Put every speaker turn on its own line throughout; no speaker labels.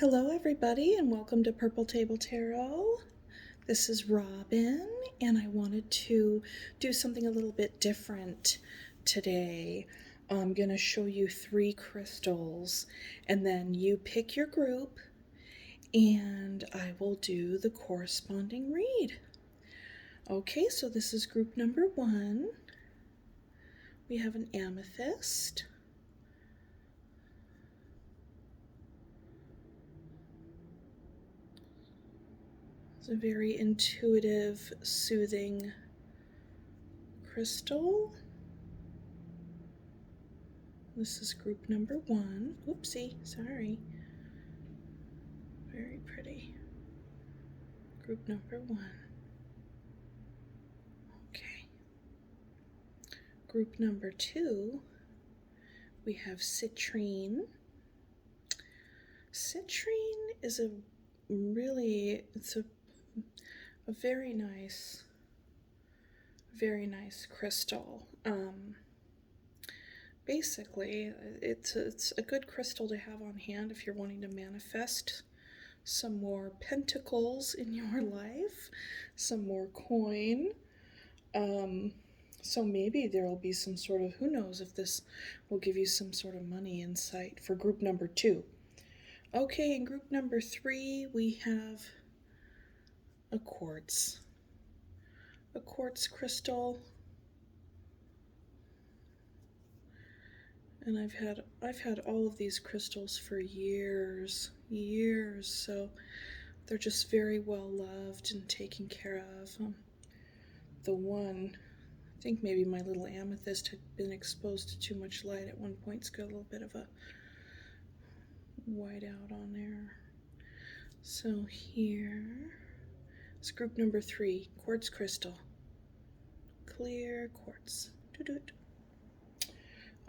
Hello everybody and welcome to Purple Table Tarot. This is Robin and I wanted to do something a little bit different today. I'm going to show you 3 crystals and then you pick your group and I will do the corresponding read. Okay, so this is group number 1. We have an amethyst. It's a very intuitive, soothing crystal. This is group number 1. Oopsie, sorry. Very pretty. Group number 1. Okay. Group number 2, we have Citrine. Citrine is a very nice crystal. Basically, it's a good crystal to have on hand if you're wanting to manifest some more pentacles in your life, some more coin. So maybe there will be some sort of, who knows if this will give you some sort of money insight for group number 2. Okay, in group number 3, we have a quartz. A quartz crystal. And I've had all of these crystals for years, so they're just very well loved and taken care of. The one, I think maybe my little amethyst had been exposed to too much light at one point. It's got a little bit of a white out on there. So here is group number 3, quartz crystal. Clear quartz. Doo-doo-doo.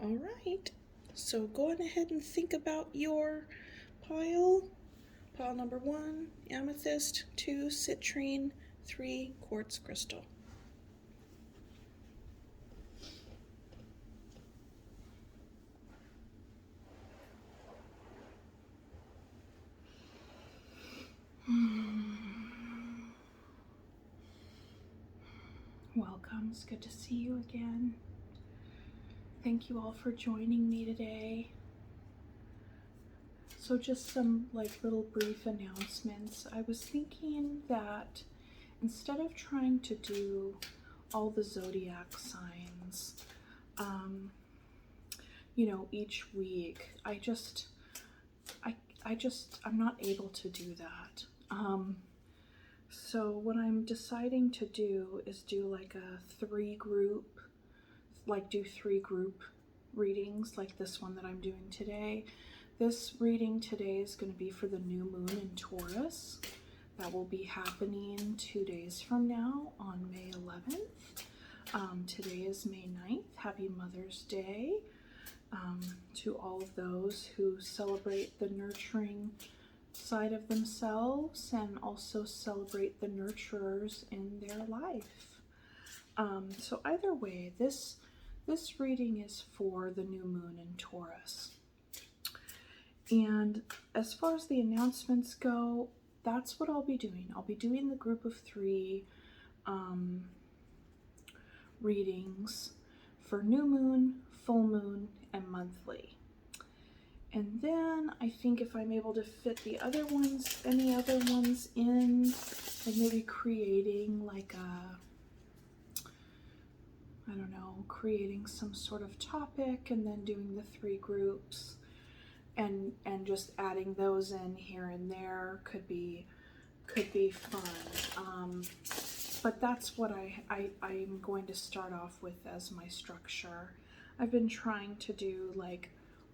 All right, so go on ahead and think about your pile. Pile number 1, amethyst, 2, citrine, 3, quartz crystal. Welcome, it's good to see you again. Thank you all for joining me today. So just some little brief announcements. I was thinking that instead of trying to do all the zodiac signs, each week, I'm not able to do that. So what I'm deciding to do is do like a 3 group readings like this one that I'm doing today. This reading today is going to be for the new moon in Taurus. That will be happening 2 days from now on May 11th. Today is May 9th. Happy Mother's Day to all of those who celebrate the nurturing side of themselves and also celebrate the nurturers in their life. So either way, this reading is for the new moon in Taurus. And as far as the announcements go, that's what I'll be doing. I'll be doing the group of 3 readings for new moon, full moon, and monthly. And then I think if I'm able to fit any other ones in, like maybe creating creating some sort of topic and then doing the 3 groups and just adding those in here and there could be fun. But that's what I'm going to start off with as my structure. I've been trying to do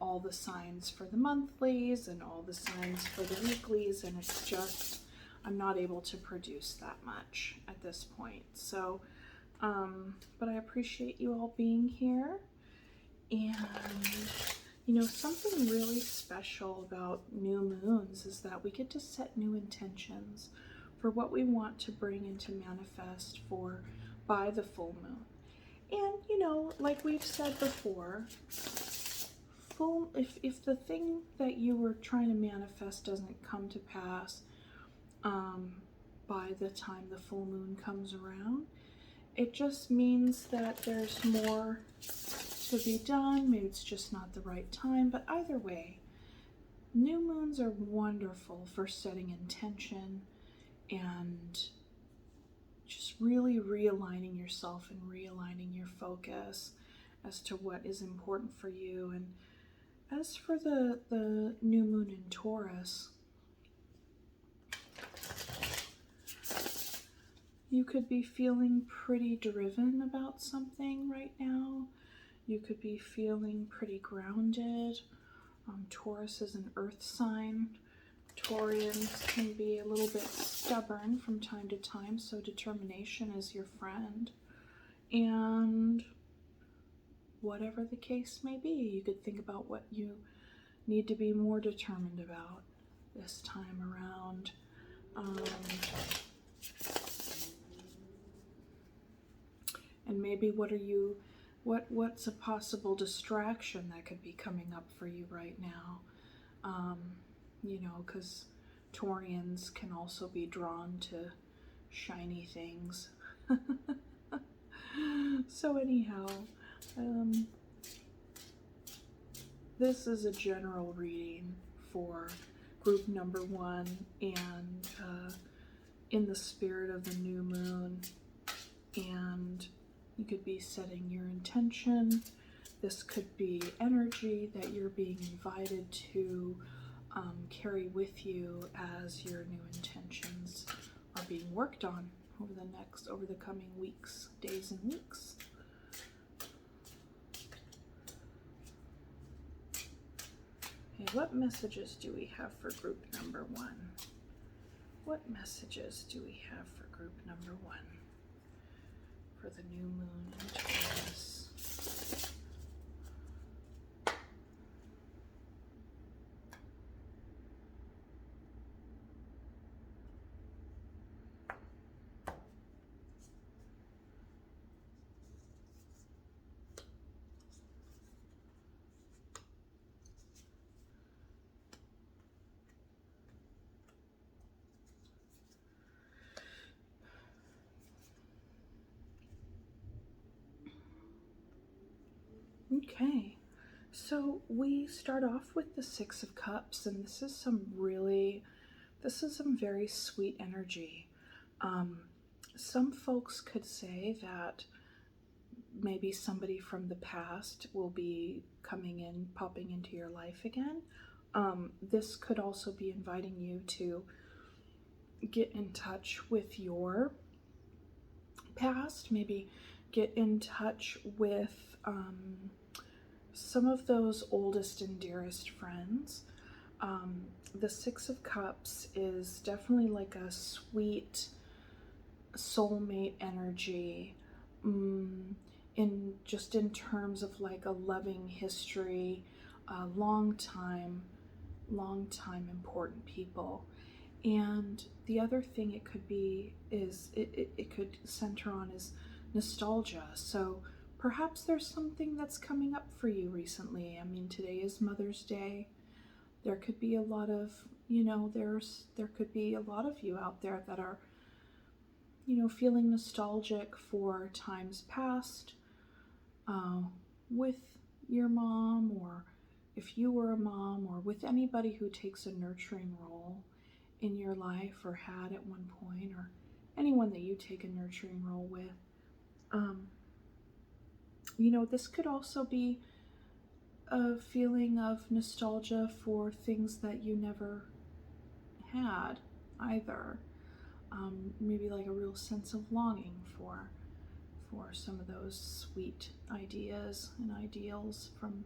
all the signs for the monthlies and all the signs for the weeklies, and it's just, I'm not able to produce that much at this point. So, but I appreciate you all being here. And, something really special about new moons is that we get to set new intentions for what we want to bring into manifest by the full moon. And, like we've said before, if the thing that you were trying to manifest doesn't come to pass by the time the full moon comes around, it just means that there's more to be done. Maybe it's just not the right time, but either way, new moons are wonderful for setting intention and just really realigning yourself and realigning your focus as to what is important for you. And as for the new moon in Taurus, you could be feeling pretty driven about something right now. You could be feeling pretty grounded. Taurus is an earth sign. Taurians can be a little bit stubborn from time to time, so determination is your friend. And whatever the case may be, you could think about what you need to be more determined about this time around. And maybe what's a possible distraction that could be coming up for you right now? You know, because Taurians can also be drawn to shiny things. So anyhow, this is a general reading for group number 1, and in the spirit of the new moon, and you could be setting your intention. This could be energy that you're being invited to carry with you as your new intentions are being worked on over the coming weeks, days and weeks. Okay, what messages do we have for group number 1? What messages do we have for group number 1 for the new moon in Taurus? Okay, so we start off with the Six of Cups, and this is some very sweet energy. Some folks could say that maybe somebody from the past will be popping into your life again. This could also be inviting you to get in touch with your past, maybe get in touch with some of those oldest and dearest friends. The Six of Cups is definitely like a sweet soulmate energy, in terms of like a loving history, long time important people. And the other thing it could be is it could center on is nostalgia. So perhaps there's something that's coming up for you recently. I mean, today is Mother's Day. There could be a lot of, there could be a lot of you out there that are, feeling nostalgic for times past, with your mom, or if you were a mom, or with anybody who takes a nurturing role in your life or had at one point, or anyone that you take a nurturing role with. This could also be a feeling of nostalgia for things that you never had either. Maybe like a real sense of longing for some of those sweet ideas and ideals from,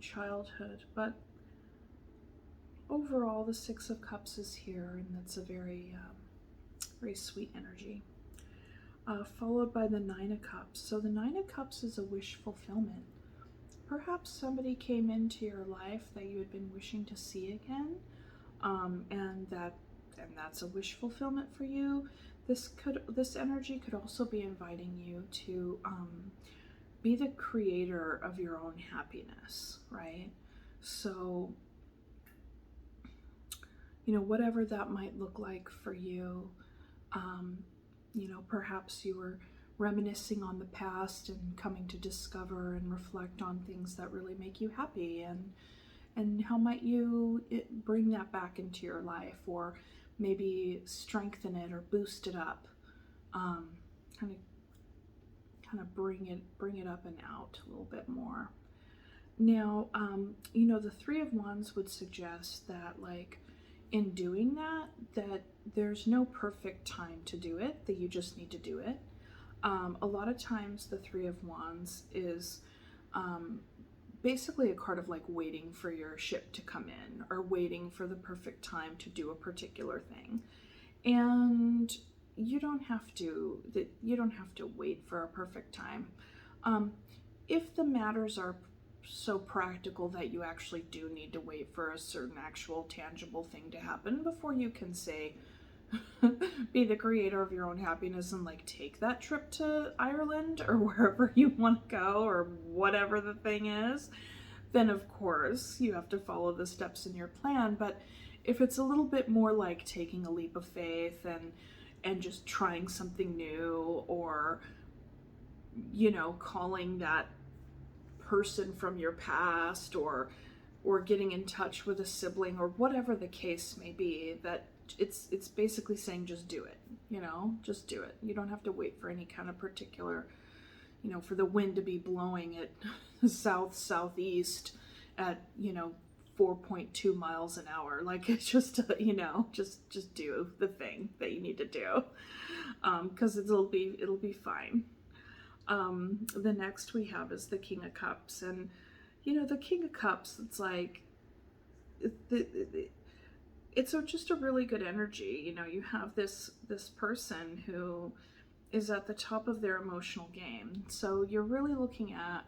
childhood. But overall, the Six of Cups is here, and that's a very, very sweet energy. Followed by the Nine of Cups. So the Nine of Cups is a wish fulfillment. Perhaps somebody came into your life that you had been wishing to see again, and that's a wish fulfillment for you. This energy could also be inviting you to be the creator of your own happiness, right? So, you know, whatever that might look like for you, you know, perhaps you were reminiscing on the past and coming to discover and reflect on things that really make you happy, and how might you bring that back into your life, or maybe strengthen it or boost it up, kind of bring it up and out a little bit more. Now, you know, the Three of Wands would suggest that, like, in doing that there's no perfect time to do it, that you just need to do it. A lot of times the Three of Wands is basically a card of like waiting for your ship to come in, or waiting for the perfect time to do a particular thing. And you don't have to wait for a perfect time. If the matters are so practical that you actually do need to wait for a certain actual tangible thing to happen before you can say, be the creator of your own happiness and like take that trip to Ireland or wherever you want to go, or whatever the thing is, then of course you have to follow the steps in your plan. But if it's a little bit more like taking a leap of faith and just trying something new, or, you know, calling that person from your past, or getting in touch with a sibling, or whatever the case may be, that it's basically saying just do it, you know, just do it. You don't have to wait for any kind of particular, you know, for the wind to be blowing at southeast at, you know, 4.2 miles an hour. Like, it's just, you know, just do the thing that you need to do, because it'll be fine. The next we have is the King of Cups, and you know, the King of Cups, it's like it's just a really good energy. You know, you have this person who is at the top of their emotional game. So you're really looking at,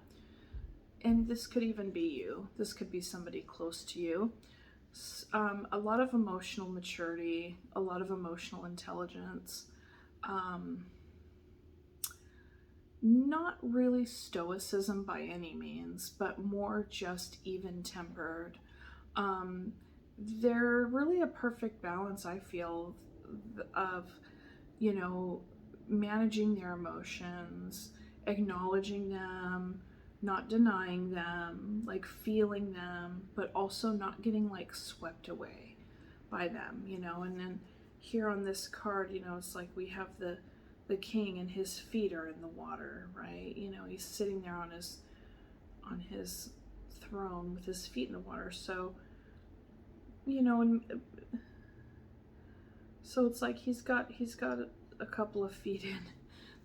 and this could even be you, this could be somebody close to you, a lot of emotional maturity, a lot of emotional intelligence, not really stoicism by any means, but more just even-tempered. They're really a perfect balance, I feel, of, you know, managing their emotions, acknowledging them, not denying them, like feeling them, but also not getting like swept away by them, you know. And then here on this card, you know, it's like we have the king and his feet are in the water, right? You know, he's sitting there on his throne with his feet in the water. So, you know, and so it's like he's got a couple of feet in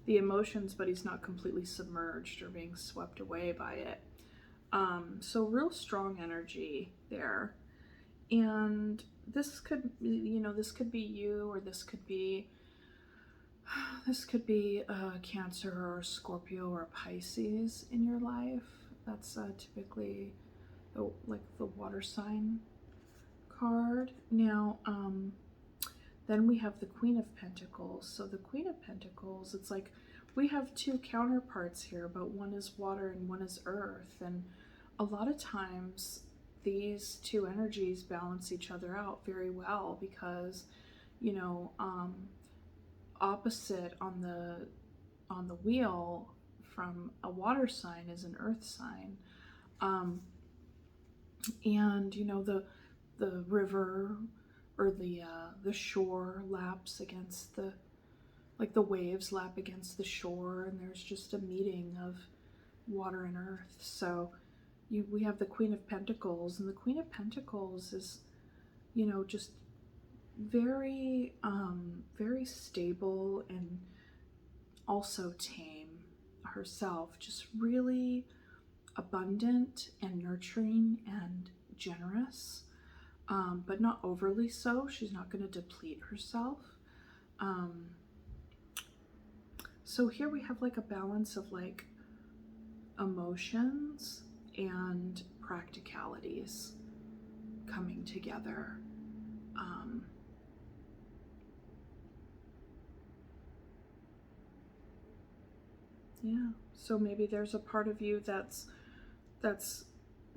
the emotions, but he's not completely submerged or being swept away by it. So real strong energy there. And this could, you know, this could be you, or this could be a Cancer or a Scorpio or a Pisces in your life. That's typically like the water sign card. Now, then we have the Queen of Pentacles. So the Queen of Pentacles, it's like we have two counterparts here, but one is water and one is earth. And a lot of times these two energies balance each other out very well, because, you know, opposite on the wheel from a water sign is an earth sign, and you know, the river or the shore laps against the waves lap against the shore, and there's just a meeting of water and earth. So we have the Queen of Pentacles, and the Queen of Pentacles is, you know, just very very stable and also tame herself, just really abundant and nurturing and generous, but not overly so. She's not going to deplete herself. So here we have like a balance of like emotions and practicalities coming together. Yeah. So maybe there's a part of you that's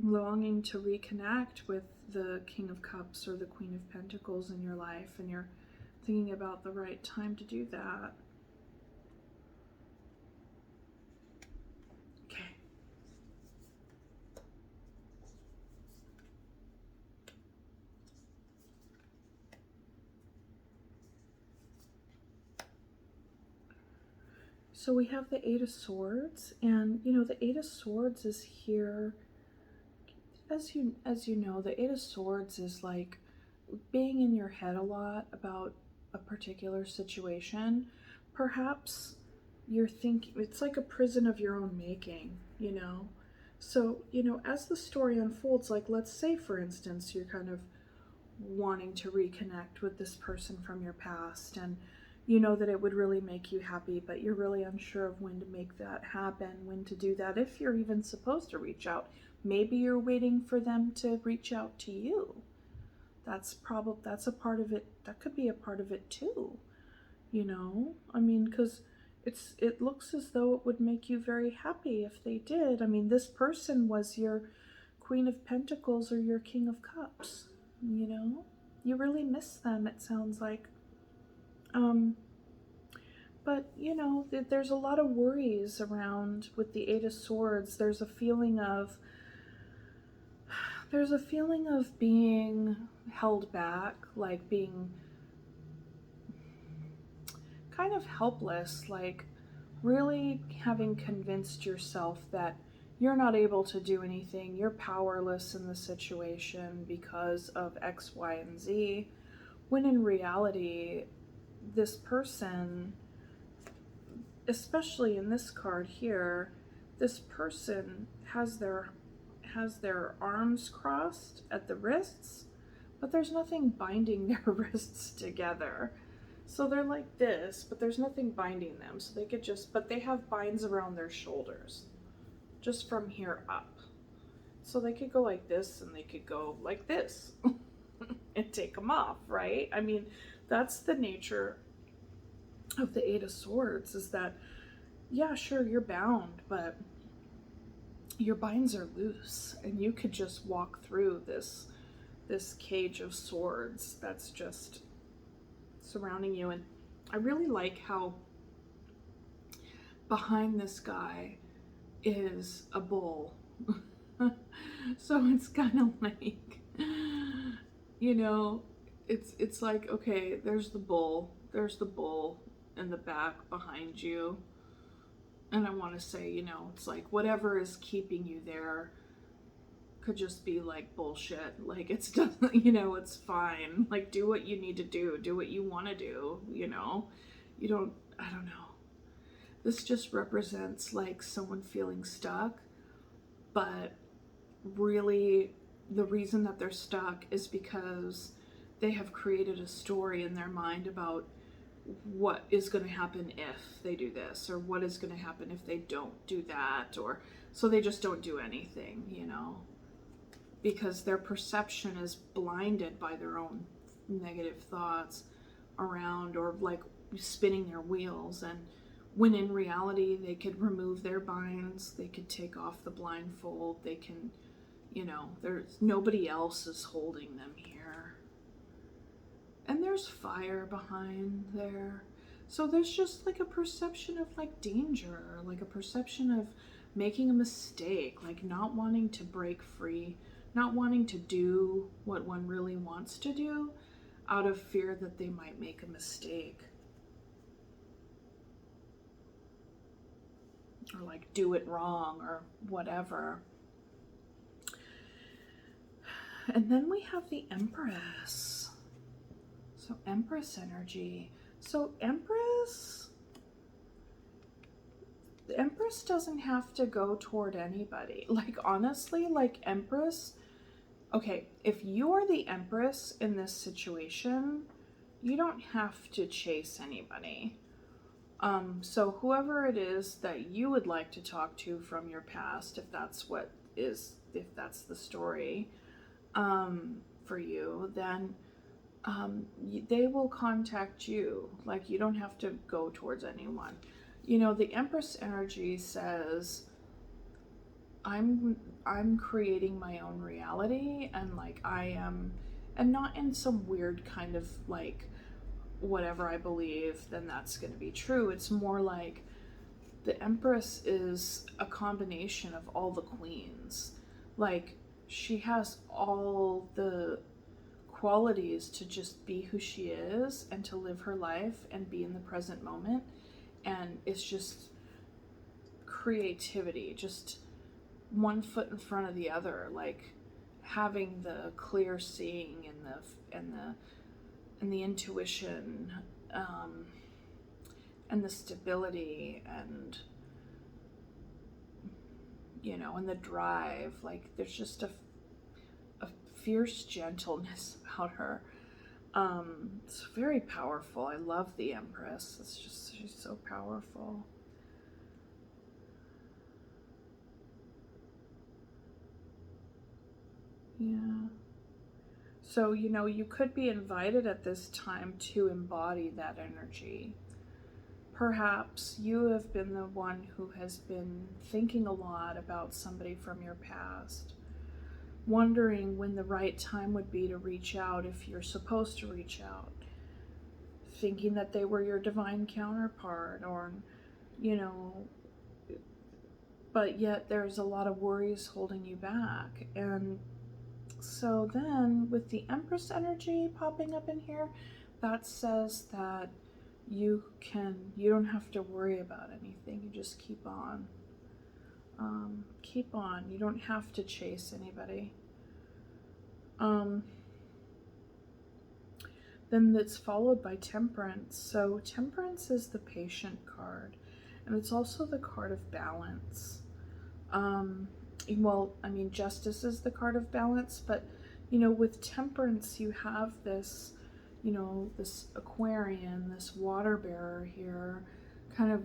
longing to reconnect with the King of Cups or the Queen of Pentacles in your life, and you're thinking about the right time to do that. Okay. So we have the Eight of Swords, and you know, the Eight of Swords is here. As you know, the Eight of Swords is like being in your head a lot about a particular situation. Perhaps you're thinking it's like a prison of your own making, you know. So, you know, as the story unfolds, like let's say for instance you're kind of wanting to reconnect with this person from your past, and you know that it would really make you happy, but you're really unsure of when to make that happen, when to do that, if you're even supposed to reach out. Maybe you're waiting for them to reach out to you. That's a part of it. That could be a part of it too, you know. I mean, because it looks as though it would make you very happy if they did. I mean, this person was your Queen of Pentacles or your King of Cups, you know. You really miss them, it sounds like. But you know, there's a lot of worries around with the Eight of Swords. There's a feeling of being held back, like being kind of helpless, like really having convinced yourself that you're not able to do anything, you're powerless in the situation because of X, Y, and Z, when in reality, this person, especially in this card here, this person has their arms crossed at the wrists, but there's nothing binding their wrists together. So they're like this, but there's nothing binding them. So they could just, but they have binds around their shoulders, just from here up. So they could go like this, and they could go like this and take them off, right? I mean, that's the nature of the Eight of Swords, is that, yeah, sure, you're bound, but your binds are loose, and you could just walk through this cage of swords that's just surrounding you. And I really like how behind this guy is a bull. So it's kind of like, you know, it's like, okay, there's the bull in the back behind you. And I want to say, you know, it's like whatever is keeping you there could just be like bullshit. Like it's doesn't, you know, it's fine. Like do what you need to do what you want to do, you know. I don't know. This just represents like someone feeling stuck, but really the reason that they're stuck is because they have created a story in their mind about what is going to happen if they do this, or what is going to happen if they don't do that, or so they just don't do anything, you know, because their perception is blinded by their own negative thoughts around, or like spinning their wheels. And when in reality they could remove their binds, they could take off the blindfold, they can, you know, there's nobody else is holding them here. And there's fire behind there. So there's just like a perception of like danger, like a perception of making a mistake, like not wanting to break free, not wanting to do what one really wants to do out of fear that they might make a mistake. Or like do it wrong or whatever. And then we have the Empress. So Empress energy. So the Empress doesn't have to go toward anybody. Like honestly, like Empress, okay, if you're the Empress in this situation, you don't have to chase anybody. So whoever it is that you would like to talk to from your past, if that's the story, for you, then they will contact you. Like you don't have to go towards anyone. You know, the Empress energy says, I'm creating my own reality, and like I am, and not in some weird kind of like whatever I believe, then that's going to be true. It's more like the Empress is a combination of all the queens. Like she has all the qualities to just be who she is and to live her life and be in the present moment. And it's just creativity, just one foot in front of the other, like having the clear seeing and the intuition, and the stability, and you know, and the drive. Like there's just a fierce gentleness about her. It's very powerful. I love the Empress. It's just, she's so powerful. Yeah. So, you know, you could be invited at this time to embody that energy. Perhaps you have been the one who has been thinking a lot about somebody from your past, wondering when the right time would be to reach out if you're supposed to reach out, thinking that they were your divine counterpart, or, you know, but yet there's a lot of worries holding you back. And so then with the Empress energy popping up in here, that says that you don't have to worry about anything. You just keep on. Keep on. You don't have to chase anybody. Then it's followed by Temperance. So Temperance is the patient card, and it's also the card of balance. Well, I mean, Justice is the card of balance, but, you know, with Temperance, you have this, you know, this Aquarian, this water bearer here, kind of,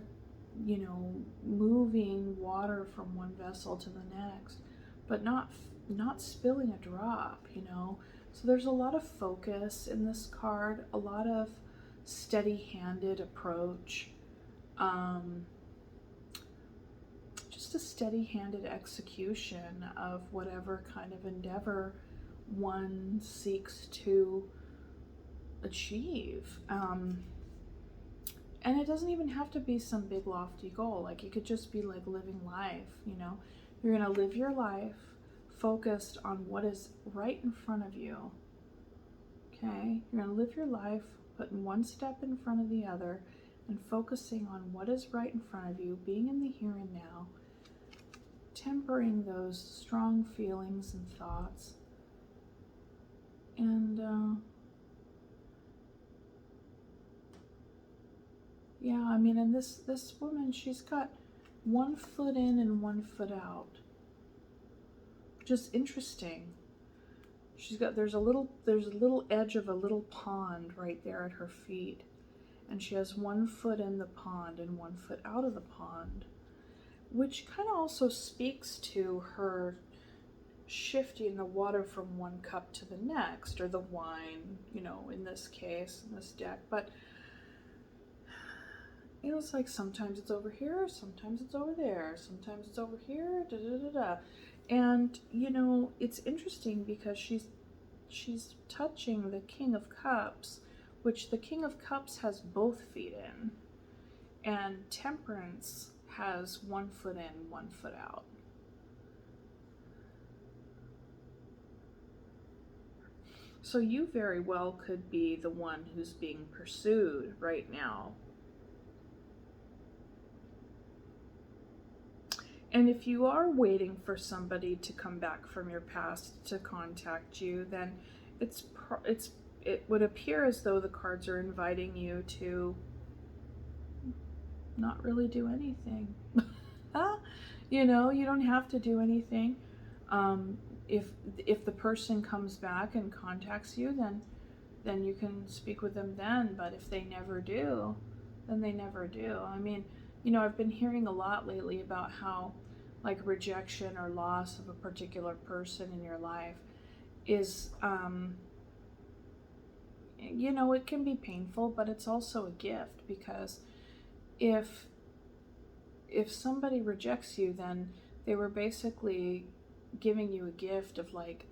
you know, moving water from one vessel to the next, but not spilling a drop, you know. So there's a lot of focus in this card, a lot of steady-handed approach, just a steady-handed execution of whatever kind of endeavor one seeks to achieve. And it doesn't even have to be some big lofty goal. Like it could just be like living life, you know. You're gonna live your life focused on what is right in front of you. Okay? You're gonna live your life putting one step in front of the other and focusing on what is right in front of you, being in the here and now, tempering those strong feelings and thoughts. And yeah, I mean, and this woman, she's got one foot in and one foot out. Just interesting. She's got, there's a little edge of a little pond right there at her feet, and she has one foot in the pond and one foot out of the pond, which kind of also speaks to her shifting the water from one cup to the next, or the wine, you know, in this case, in this deck. But it was like sometimes it's over here, sometimes it's over there, sometimes it's over here, da da da da. And, you know, it's interesting because she's touching the King of Cups, which the King of Cups has both feet in, and Temperance has one foot in, one foot out. So you very well could be the one who's being pursued right now. And if you are waiting for somebody to come back from your past to contact you, then it would appear as though the cards are inviting you to not really do anything. You know, you don't have to do anything. If the person comes back and contacts you, then you can speak with them then. But if they never do, then they never do. I mean, you know, I've been hearing a lot lately about how, like, rejection or loss of a particular person in your life is, you know, it can be painful, but it's also a gift, because if if somebody rejects you, then they were basically giving you a gift of like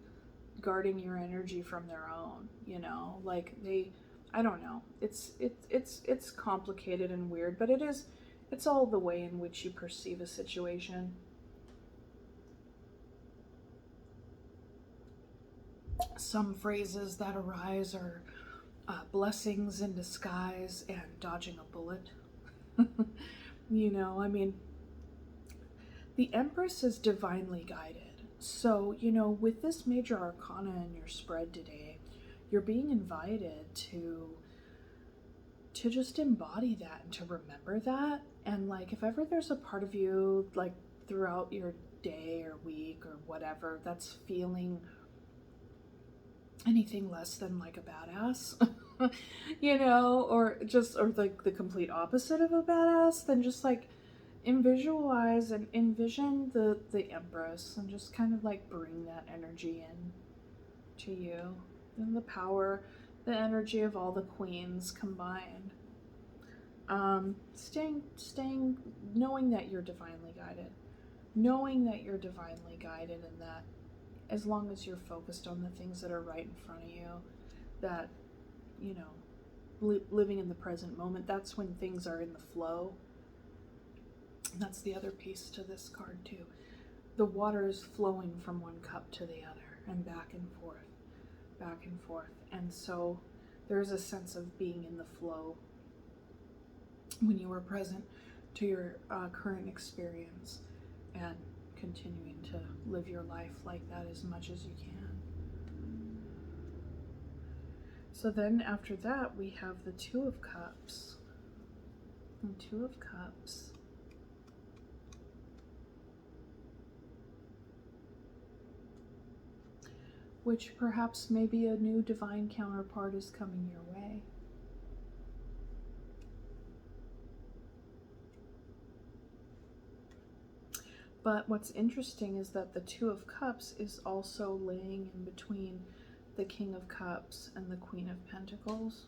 guarding your energy from their own, you know, like I don't know. It's complicated and weird, but it's all the way in which you perceive a situation. Some phrases that arise are blessings in disguise and dodging a bullet. You know, I mean, the Empress is divinely guided. So, you know, with this major arcana in your spread today, you're being invited to just embody that and to remember that. And like, if ever there's a part of you, like throughout your day or week or whatever, that's feeling anything less than like a badass, you know, or like the complete opposite of a badass, then just like visualize and envision the Empress and just kind of like bring that energy in to you, and the power, the energy of all the queens combined. Staying, knowing that you're divinely guided, and that as long as you're focused on the things that are right in front of you, that, you know, living in the present moment, that's when things are in the flow. And that's the other piece to this card too. The water is flowing from one cup to the other and back and forth. And so there's a sense of being in the flow when you are present to your current experience and continuing to live your life like that as much as you can. So then after that, we have the Two of Cups. And Two of Cups. Which perhaps maybe a new divine counterpart is coming your way. But what's interesting is that the Two of Cups is also laying in between the King of Cups and the Queen of Pentacles.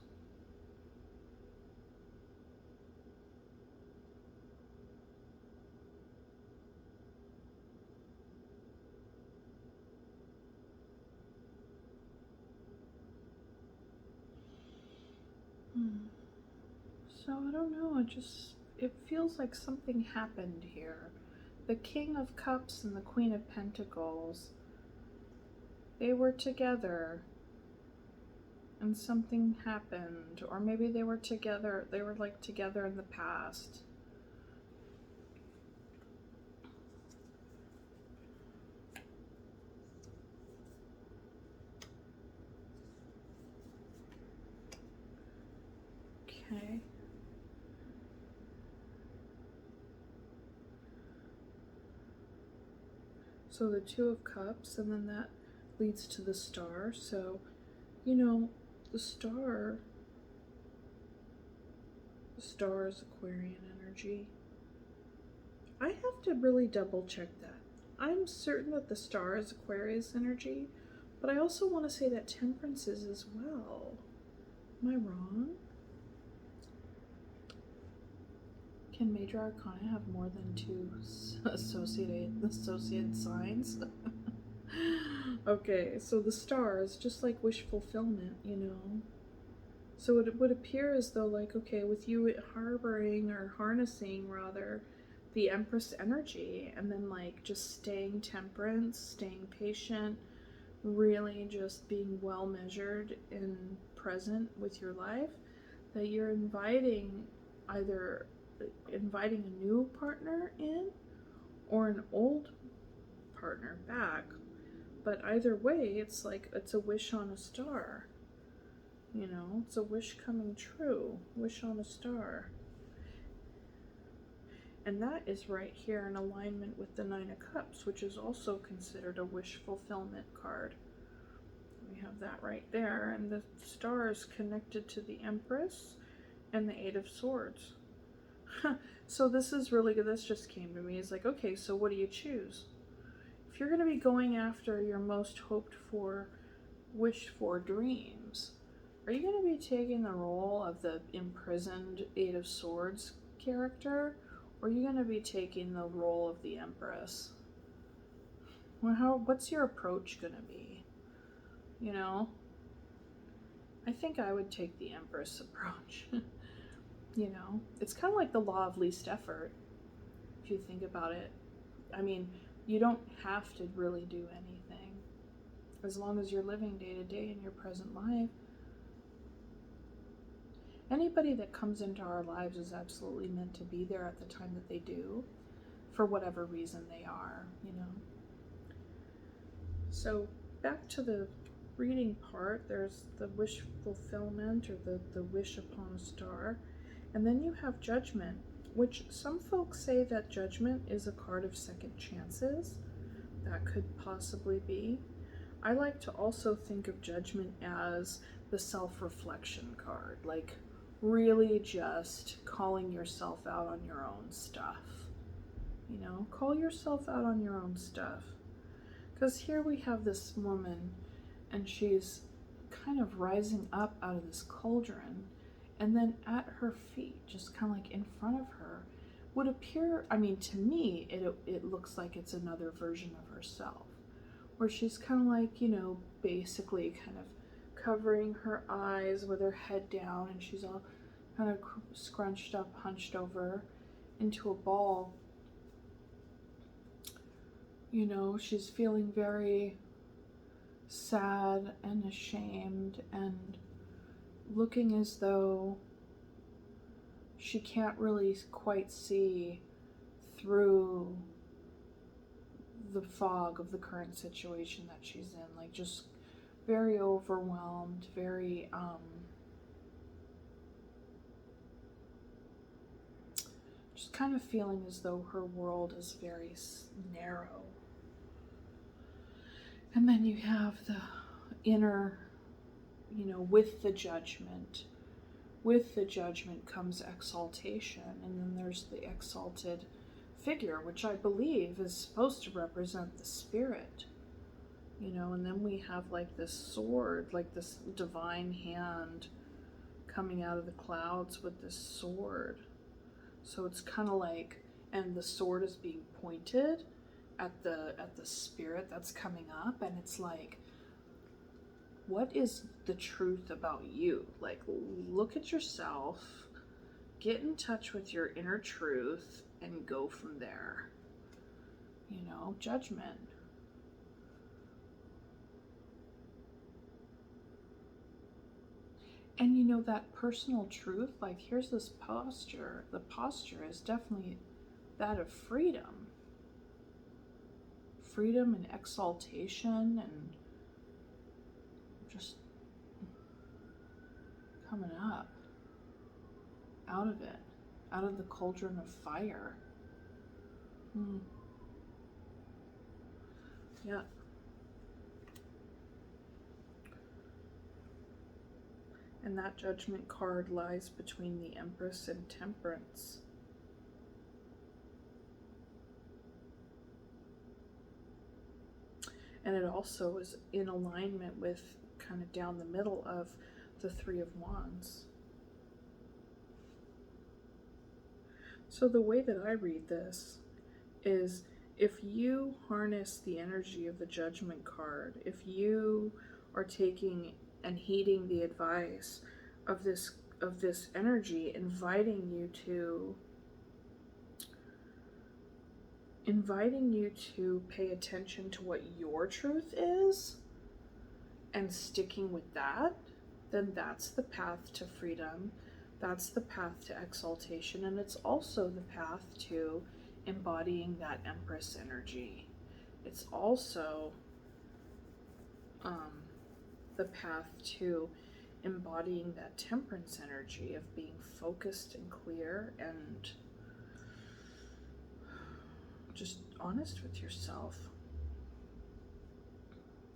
So I don't know, it feels like something happened here. The King of Cups and the Queen of Pentacles, they were together and something happened, or maybe they were like together in the past. Okay. So the Two of Cups, and then that leads to the Star. So, you know, the Star is Aquarian energy. I have to really double check that. I'm certain that the Star is Aquarius energy, but I also want to say that Temperance is as well. Am I wrong? Can Major Arcana have more than two associated signs? Okay, so the Star is just like wish fulfillment, you know? So it would appear as though, like, okay, with you harboring or harnessing, rather, the Empress energy, and then, like, just staying temperance, staying patient, really just being well measured and present with your life, that you're inviting a new partner in or an old partner back. But either way, it's like it's a wish on a star. You know, it's a wish coming true. Wish on a star. And that is right here in alignment with the Nine of Cups, which is also considered a wish fulfillment card. We have that right there. And the star is connected to the Empress and the Eight of Swords. So this is really good. This just came to me. It's like, okay, so what do you choose? If you're going to be going after your most hoped for, wished for dreams, are you going to be taking the role of the imprisoned Eight of Swords character? Or Or are you going to be taking the role of the Empress? Well, what's your approach going to be? You know? I think I would take the Empress approach. You know? It's kind of like the law of least effort, if you think about it. I mean, you don't have to really do anything. As long as you're living day to day in your present life. Anybody that comes into our lives is absolutely meant to be there at the time that they do, for whatever reason they are, you know. So back to the reading part, there's the wish fulfillment, or the wish upon a star. And then you have Judgment, which some folks say that Judgment is a card of second chances. That could possibly be. I like to also think of Judgment as the self-reflection card, like really just calling yourself out on your own stuff. You know, call yourself out on your own stuff. Because here we have this woman, and she's kind of rising up out of this cauldron, and then at her feet, just kind of like in front of her, would appear, I mean, to me, it looks like it's another version of herself, where she's kind of like, you know, basically kind of covering her eyes with her head down, and she's all kind of scrunched up, hunched over into a ball. You know, she's feeling very sad and ashamed and looking as though she can't really quite see through the fog of the current situation that she's in. Like, just very overwhelmed, very just kind of feeling as though her world is very narrow. And then you have the inner, you know, with the Judgment. With the Judgment comes exaltation, and then there's the exalted figure, which I believe is supposed to represent the spirit. You know, and then we have like this sword, like this divine hand coming out of the clouds with this sword. So it's kind of like, and the sword is being pointed at the spirit that's coming up, and it's like, what is the truth about you? Like, look at yourself, get in touch with your inner truth, and go from there. You know, Judgment. And you know, that personal truth, like, here's this posture. The posture is definitely that of freedom. Freedom and exaltation and just coming up out of it, out of the cauldron of fire. Yeah. And that Judgment card lies between the Empress and Temperance. And it also is in alignment with kind of down the middle of the Three of Wands. So the way that I read this is, if you harness the energy of the Judgment card, if you are taking and heeding the advice of this energy, inviting you to pay attention to what your truth is and sticking with that, then that's the path to freedom. That's the path to exaltation, and it's also the path to embodying that Empress energy. It's also the path to embodying that Temperance energy of being focused and clear and just honest with yourself.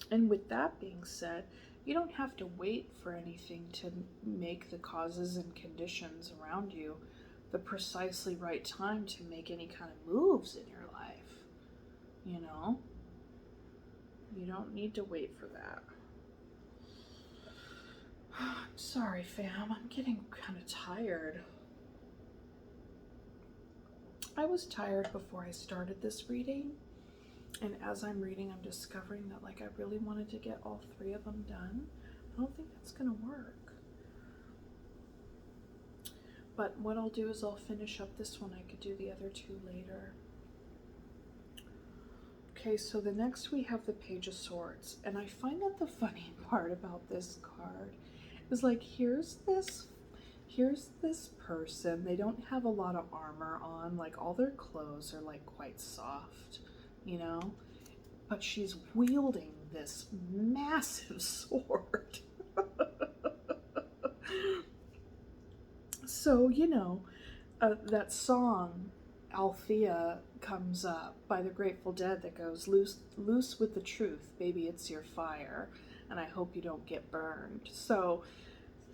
And with that being said, you don't have to wait for anything to make the causes and conditions around you the precisely right time to make any kind of moves in your life. You know? You don't need to wait for that. I'm sorry, fam. I'm getting kind of tired. I was tired before I started this reading, and as I'm reading, I'm discovering that like I really wanted to get all 3 of them done. I don't think that's gonna work. But what I'll do is I'll finish up this one. I could do the other 2 later. Okay, so the next we have the Page of Swords, and I find that the funny part about this card is like here's this person. They don't have a lot of armor on, like all their clothes are like quite soft, you know, but she's wielding this massive sword. So, you know, that song Althea comes up by the Grateful Dead that goes, loose with the truth, baby, it's your fire, and I hope you don't get burned. So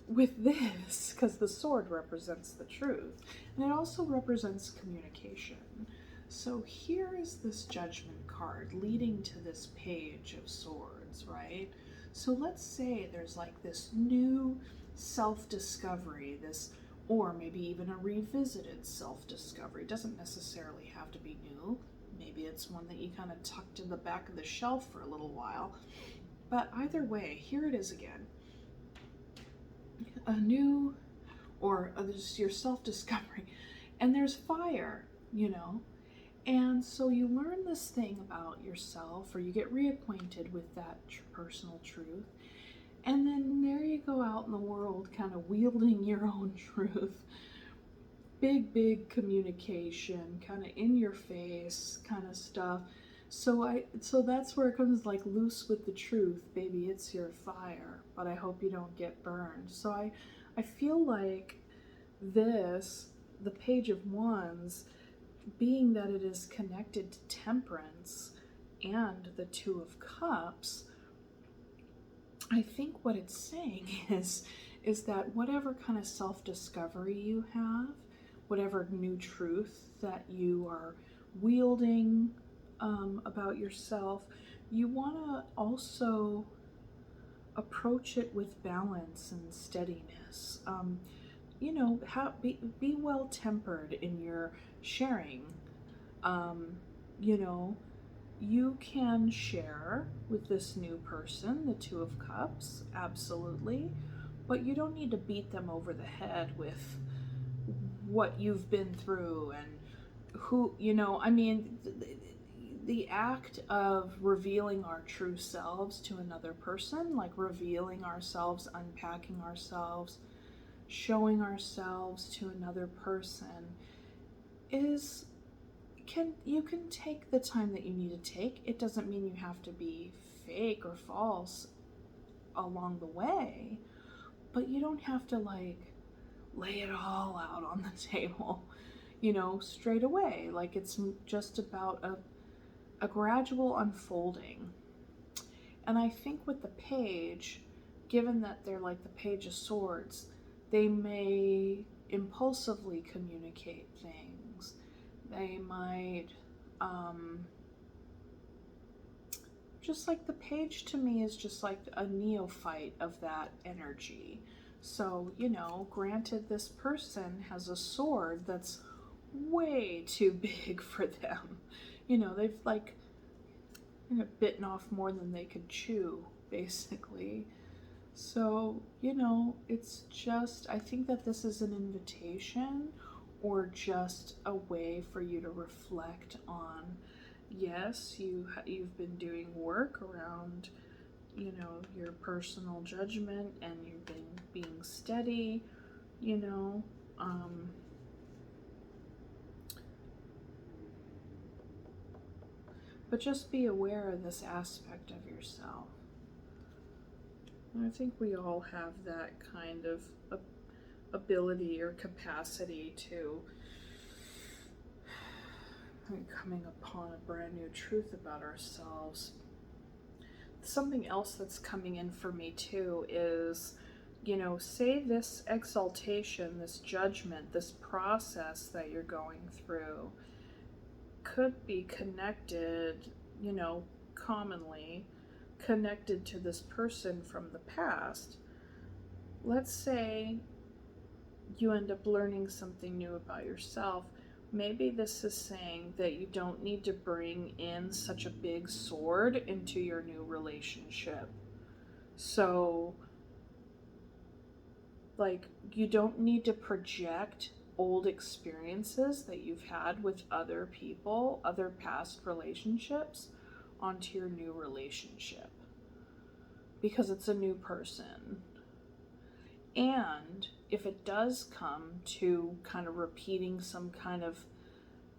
with this, because the sword represents the truth, and it also represents communication. So here is this Judgment card leading to this Page of Swords, right? So let's say there's like this new self-discovery, this, or maybe even a revisited self-discovery. It doesn't necessarily have to be new. Maybe it's one that you kind of tucked in the back of the shelf for a little while. But either way, here it is again. A new, or just your self-discovery. And there's fire, you know. And so you learn this thing about yourself, or you get reacquainted with that personal truth. And then there you go out in the world kind of wielding your own truth. Big communication, kind of in your face kind of stuff. So that's where it comes, like, loose with the truth, baby, it's your fire, but I hope you don't get burned. So I feel like this, the Page of Wands, being that it is connected to Temperance and the Two of Cups, I think what it's saying is that whatever kind of self-discovery you have, whatever new truth that you are wielding about yourself, you want to also approach it with balance and steadiness. You know, be well-tempered in your sharing. You know, you can share with this new person, the Two of Cups, absolutely, but you don't need to beat them over the head with what you've been through and who, you know, I mean, the act of revealing our true selves to another person, like revealing ourselves, unpacking ourselves, showing ourselves to another person, is you can take the time that you need to take. It doesn't mean you have to be fake or false along the way, but you don't have to like lay it all out on the table, you know, straight away. Like, it's just about a gradual unfolding. And I think with the Page, given that they're like the Page of Swords, they may impulsively communicate things. They might, just like the Page to me is just like a neophyte of that energy. So, you know, granted, this person has a sword that's way too big for them. You know, they've like bitten off more than they could chew, basically. So, you know, it's just, I think that this is an invitation, or just a way for you to reflect on, yes, you've been doing work around, you know, your personal judgment, and you've been being steady, you know, but just be aware of this aspect of yourself. And I think we all have that kind of ability or capacity to coming upon a brand new truth about ourselves. Something else that's coming in for me too is, you know, say this exaltation, this judgment, this process that you're going through could be connected, you know, commonly connected to this person from the past. Let's say you end up learning something new about yourself. maybe this is saying that you don't need to bring in such a big sword into your new relationship. So, like, you don't need to project old experiences that you've had with other people, other past relationships, onto your new relationship. Because it's a new person. And if it does come to kind of repeating some kind of,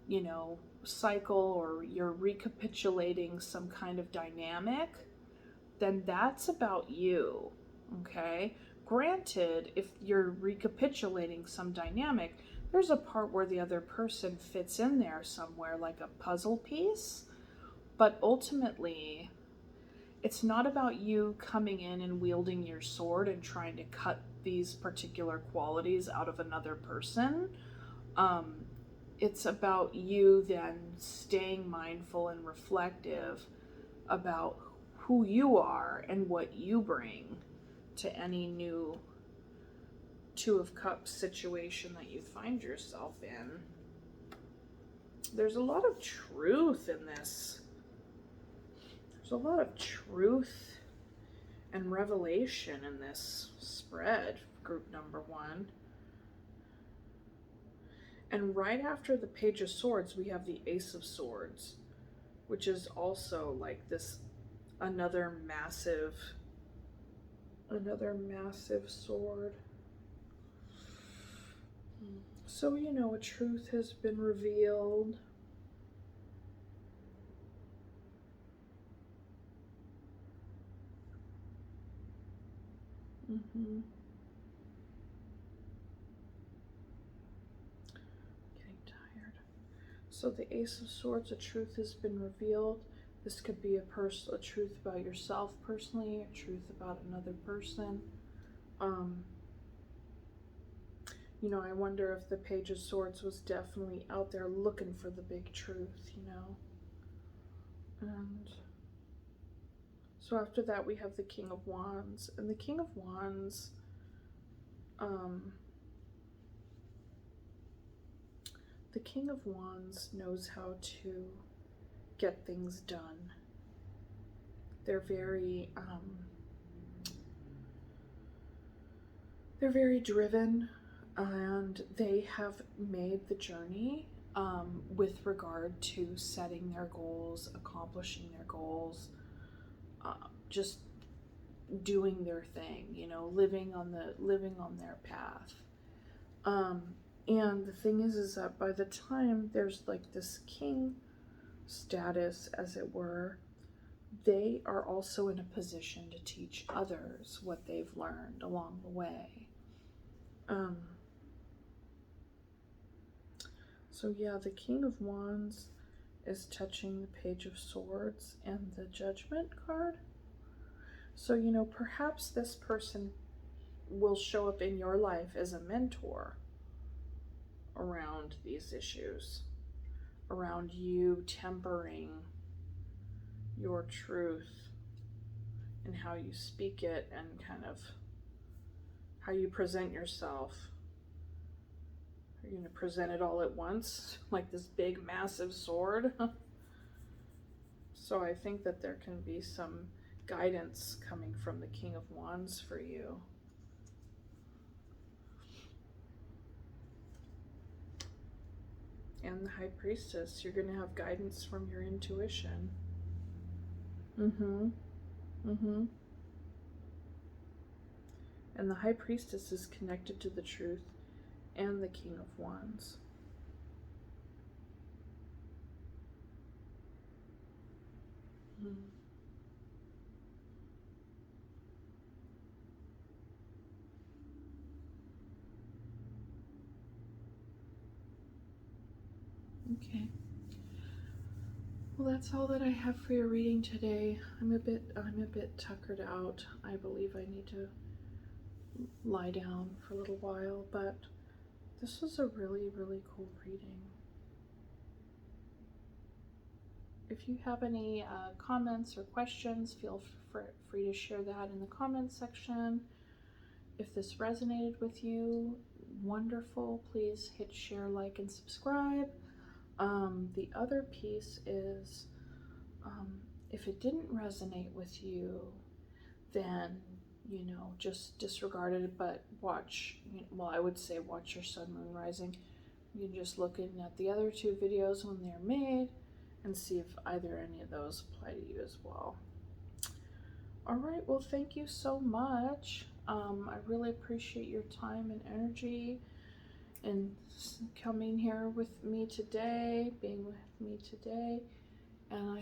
you know, cycle, or you're recapitulating some kind of dynamic, then that's about you, okay? Granted, if you're recapitulating some dynamic, there's a part where the other person fits in there somewhere like a puzzle piece, but ultimately, it's not about you coming in and wielding your sword and trying to cut these particular qualities out of another person. It's about you then staying mindful and reflective about who you are and what you bring to any new Two of Cups situation that you find yourself in. There's a lot of truth in this. There's a lot of truth and revelation in this spread, group number 1. And right after the Page of Swords, we have the Ace of Swords, which is also like this another massive sword. So, you know, a truth has been revealed. Getting tired. So the Ace of Swords, a truth has been revealed. This could be a truth about yourself personally, a truth about another person. You know, I wonder if the Page of Swords was definitely out there looking for the big truth, you know. And so after that we have the King of Wands. And the King of Wands, the King of Wands knows how to get things done. They're very driven, and they have made the journey with regard to setting their goals, accomplishing their goals, just doing their thing, you know, living on their path. And the thing is that by the time there's like this king status, as it were, they are also in a position to teach others what they've learned along the way. So yeah, the King of Wands is touching the Page of Swords and the Judgment card. So, you know, perhaps this person will show up in your life as a mentor around these issues, around you tempering your truth and how you speak it and kind of how you present yourself. Are you going to present it all at once, like this big, massive sword? So I think that there can be some guidance coming from the King of Wands for you. And the High Priestess, you're going to have guidance from your intuition. And the High Priestess is connected to the truth and the King of Wands. Okay. Well, that's all that I have for your reading today. I'm a bit tuckered out. I believe I need to lie down for a little while, but this was a really, really cool reading. If you have any comments or questions, feel free to share that in the comments section. If this resonated with you, wonderful. Please hit share, like, and subscribe. The other piece is, if it didn't resonate with you, then, you know, just disregard it, but watch, well, I would say watch your sun, moon, rising. You can just look in at the other two videos when they're made and see if either any of those apply to you as well. All right, well, thank you so much. I really appreciate your time and energy and coming here with me today, being with me today. And I